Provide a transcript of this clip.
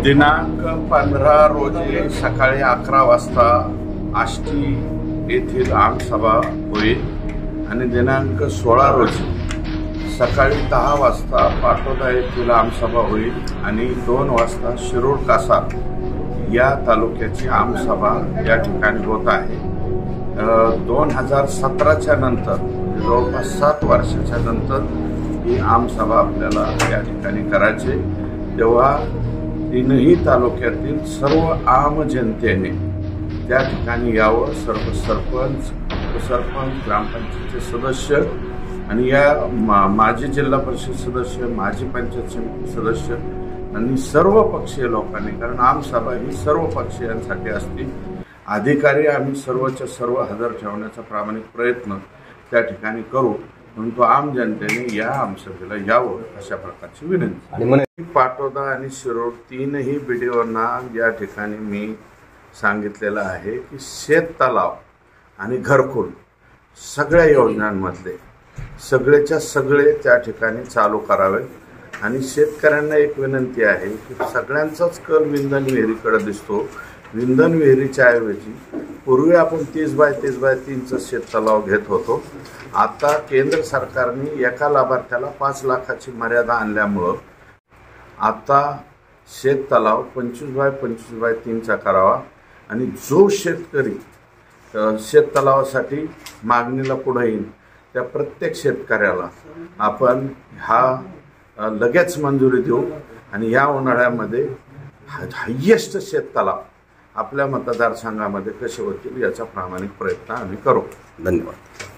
दिनांक 15 रोजी सकाळी 11 वाजता आष्टी येथील आमसभा होईल आणि दिनांक 16 रोजी सकाळी 10 वाजता पाटोदा येथील आमसभा होईल आणि 2 वाजता शिरूर कासार या तालुक्याची आमसभा या ठिकाणी होत आहे। 2017च्या नंतर जवळपास 7 वर्षाच्या नंतर ही आमसभा आपल्याला या ठिकाणी करायची। तेव्हा तीनही तालुक्यातील सर्व आम जनतेने त्या ठिकाणी यावं। सर्व सरपंच, उपसरपंच, ग्रामपंचायतचे सदस्य आणि या माजी जिल्हा परिषद सदस्य, माजी पंचायत समिती सदस्य आणि सर्व पक्षीय लोकांनी, कारण आमसभा ही सर्व पक्षीयांसाठी असते। अधिकारी आम्ही सर्वच्या सर्व हजर ठेवण्याचा प्रामाणिक प्रयत्न त्या ठिकाणी करू, परंतु आम जनतेने या आमसभेला यावं अशा प्रकारची विनंती। पाटोदा आणि शिरूर तीनही बीडीओंना या ठिकाणी मी सांगितलेलं आहे की शेत तलाव आणि घरकुल सगळ्या योजनांमधले सगळेच्या सगळे त्या ठिकाणी चालू करावे। आणि शेतकऱ्यांना एक विनंती आहे की सगळ्यांचाच कल विंधन विहिरीकडे दिसतो। विंधन विहिरीच्या ऐवजी पूर्वी आपण 30 बाय 30 बाय 3चा शेत तलाव घेत होतो। आता केंद्र सरकारने एका लाभार्थ्याला 5 लाखाची मर्यादा आणल्यामुळं आता शेत तलाव 25 बाय 25 बाय 3चा करावा आणि जो शेतकरी शेत तलावासाठी मागणीला पुढे येईल त्या प्रत्येक शेतकऱ्याला आपण लगेच मंजुरी देऊ आणि या उन्हाळ्यामध्ये हायेस्ट शेत तलाव आपल्या मतदारसंघामध्ये कसे होतील याचा प्रामाणिक प्रयत्न आम्ही करू। धन्यवाद।